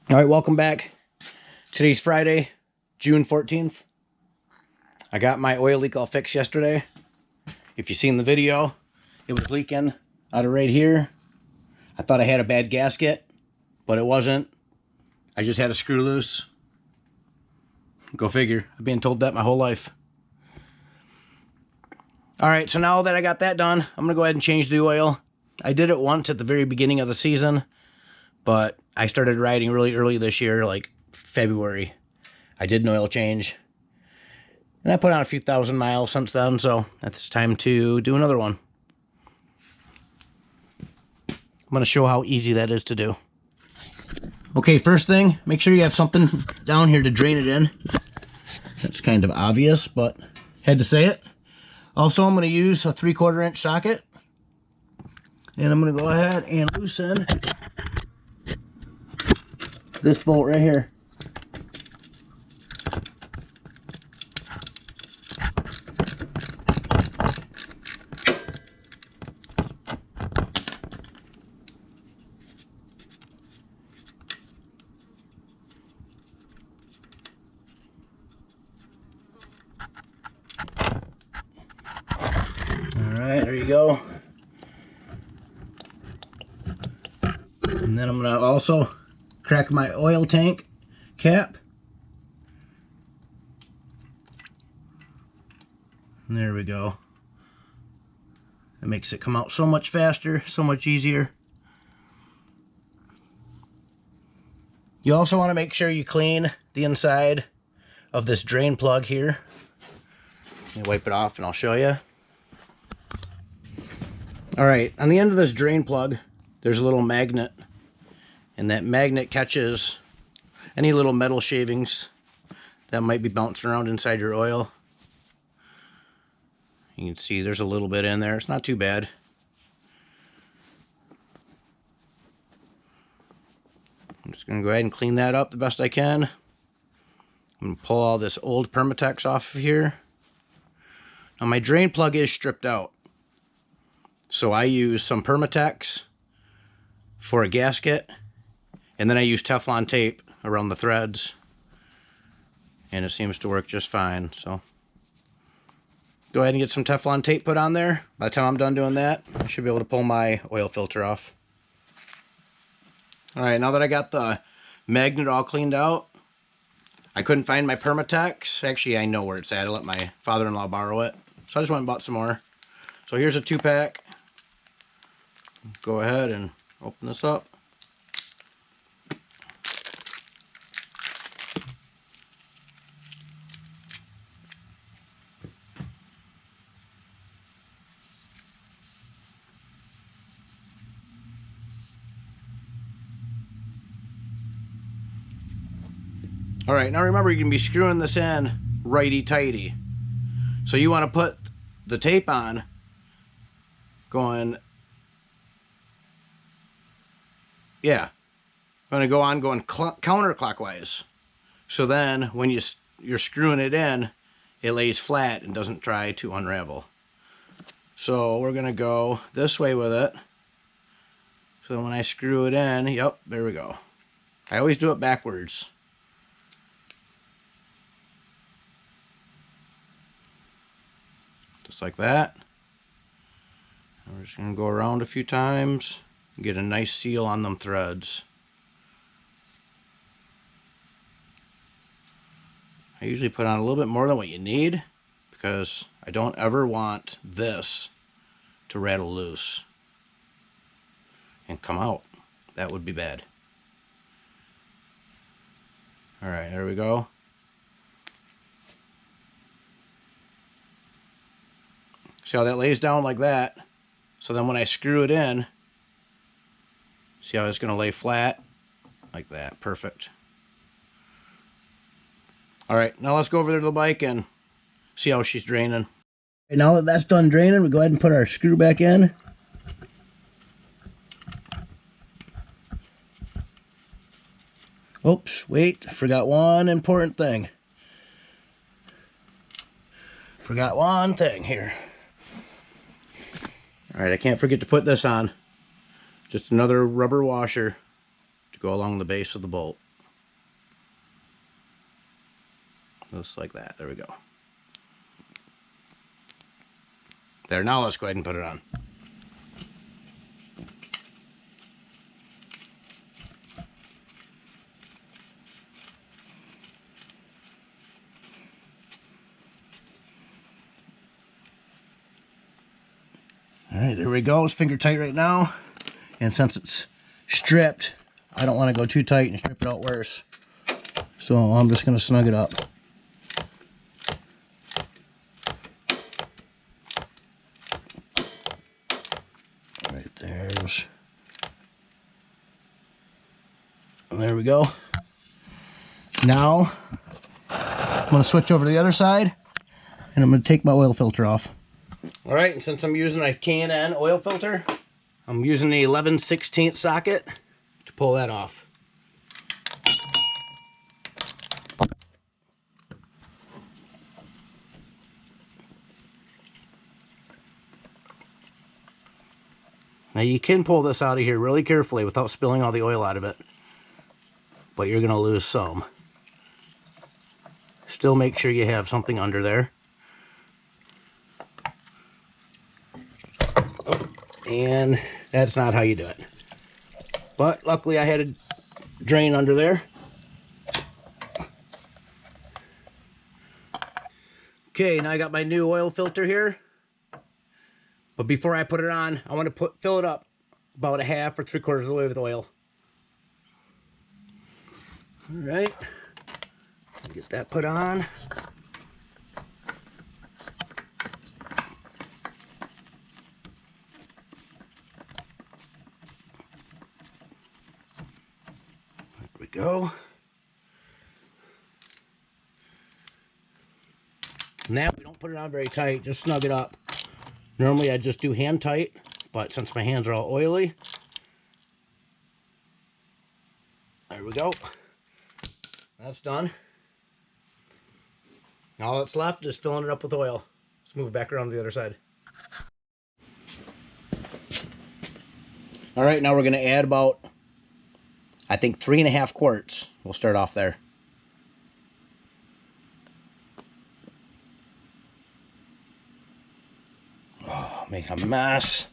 All right, welcome back. Today's Friday, June 14th. I got my oil leak all fixed yesterday. If you've seen the video, it was leaking out of right here. I thought I had a bad gasket, but it wasn't. I just had a screw loose. Go figure. I've been told that my whole life. All right, so now that I got that done, I'm going to go ahead and change the oil. I did it once at the very beginning of the season, but I started riding really early this year, like February. I did an oil change, and I put on a few thousand miles since then, so it's time to do another one. I'm going to show how easy that is to do. Okay, first thing, make sure you have something down here to drain it in. That's kind of obvious, but had to say it. Also, I'm going to use a 3/4 inch socket, and I'm going to go ahead and loosen this bolt right here. Alright, there you go. And then I'm going to also crack my oil tank cap. And there we go. It makes it come out so much faster, so much easier. You also want to make sure you clean the inside of this drain plug here. Let me wipe it off and I'll show you. Alright, on the end of this drain plug, there's a little magnet. And that magnet catches any little metal shavings that might be bouncing around inside your oil. You can see there's a little bit in there. It's not too bad. I'm just going to go ahead and clean that up the best I can. I'm going to pull all this old Permatex off of here. Now my drain plug is stripped out. So I use some Permatex for a gasket. And then I use Teflon tape around the threads. And it seems to work just fine. So go ahead and get some Teflon tape put on there. By the time I'm done doing that, I should be able to pull my oil filter off. Alright, now that I got the magnet all cleaned out, I couldn't find my Permatex. Actually, I know where it's at. I let my father-in-law borrow it. So I just went and bought some more. So here's a 2-pack. Go ahead and open this up. Alright, now remember you can be screwing this in righty-tighty. So you want to put the tape on going, yeah, going to go on going counterclockwise. So then when you're screwing it in, it lays flat and doesn't try to unravel. So we're going to go this way with it. So when I screw it in, yep, there we go. I always do it backwards. Just like that. And we're just going to go around a few times and get a nice seal on them threads. I usually put on a little bit more than what you need because I don't ever want this to rattle loose and come out. That would be bad. Alright, there we go. See how that lays down like that? So then when I screw it in, see how it's going to lay flat? Like that. Perfect. Alright, now let's go over there to the bike and see how she's draining. Okay, now that that's done draining, we go ahead and put our screw back in. Oops, wait, forgot one important thing. Forgot one thing here. Alright, I can't forget to put this on. Just another rubber washer to go along the base of the bolt. Just like that. There we go. There, now let's go ahead and put it on. All right, there we go. It's finger tight right now. And since it's stripped, I don't want to go too tight and strip it out worse. So I'm just going to snug it up. Right there's. And there we go. Now, I'm going to switch over to the other side, and I'm going to take my oil filter off. All right, and since I'm using a K&N oil filter, I'm using the 11/16 socket to pull that off. Now you can pull this out of here really carefully without spilling all the oil out of it, but you're going to lose some. Still make sure you have something under there. And that's not how you do it. But luckily I had a drain under there. Okay, now I got my new oil filter here. But before I put it on, I want to fill it up about a half or 3/4 of the way with oil. All right, get that put on. There we go. Now we don't put it on very tight, just snug it up. Normally I just do hand tight, but since my hands are all oily, there we go. That's done. Now all that's left is filling it up with oil. Let's move back around to the other side. All right, now we're going to add about, I think, 3.5 quarts. We'll start off there. Oh, make a mess.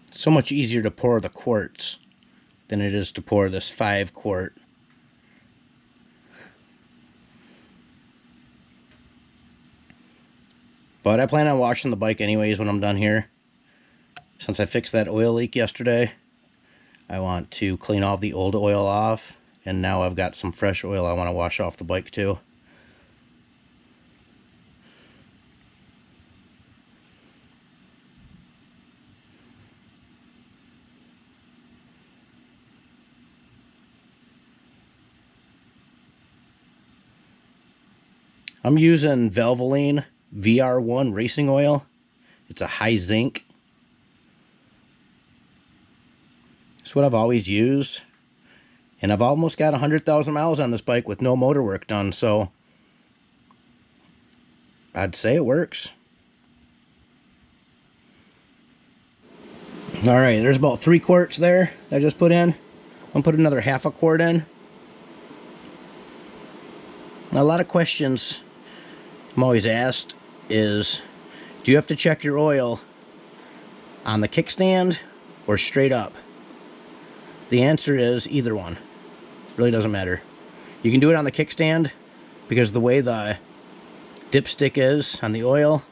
It's so much easier to pour the quarts than it is to pour this 5-quart. But I plan on washing the bike anyways when I'm done here. Since I fixed that oil leak yesterday, I want to clean all the old oil off. And now I've got some fresh oil I want to wash off the bike too. I'm using Valvoline VR1 racing oil. It's a high zinc. It's what I've always used. And I've almost got 100,000 miles on this bike with no motor work done, so I'd say it works. All right, there's about 3 quarts there that I just put in. I'm gonna put another 1/2 quart in. Now, a lot of questions I'm always asked is, do you have to check your oil on the kickstand or straight up? The answer is either one. Really doesn't matter. You can do it on the kickstand because the way the dipstick is on the oil,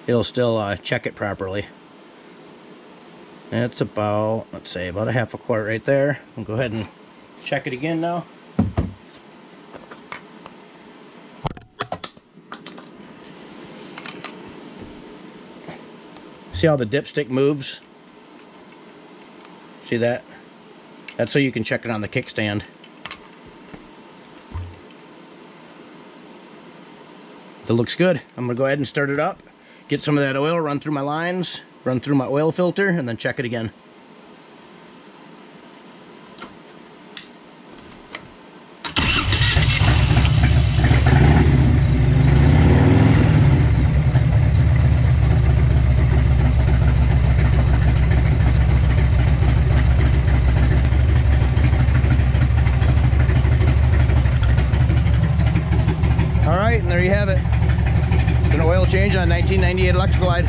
it'll still check it properly. It's about, let's say, about a 1/2 quart right there. I'll go ahead and check it again now. See how the dipstick moves? See that? That's so you can check it on the kickstand. That looks good. I'm gonna go ahead and start it up, get some of that oil, run through my lines, run through my oil filter, and then check it again. right, and there you have it. An oil change on 1998 Electra Glide.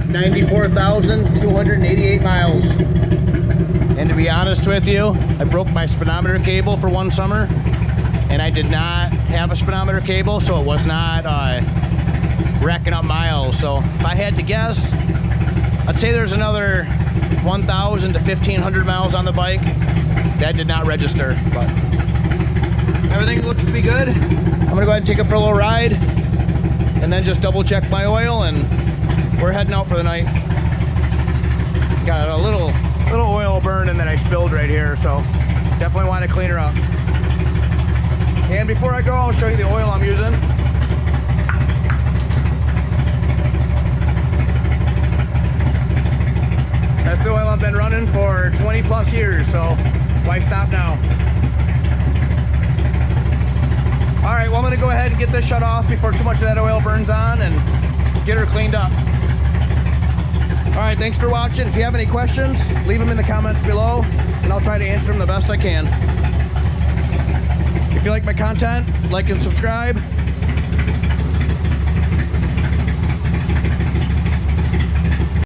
94,288 miles. And to be honest with you, I broke my speedometer cable for one summer, and I did not have a speedometer cable, so it was not racking up miles. So if I had to guess, I'd say there's another 1,000 to 1,500 miles on the bike. That did not register, but everything looks to be good. I'm gonna go ahead and take it for a little ride and then just double check my oil, and we're heading out for the night. Got a little oil burning that I spilled right here, so definitely want to clean her up. And before I go, I'll show you the oil I'm using. That's the oil I've been running for 20 plus years, so why stop now? All right, well, I'm gonna go ahead and get this shut off before too much of that oil burns on and get her cleaned up. All right, thanks for watching. If you have any questions, leave them in the comments below, and I'll try to answer them the best I can. If you like my content, like and subscribe.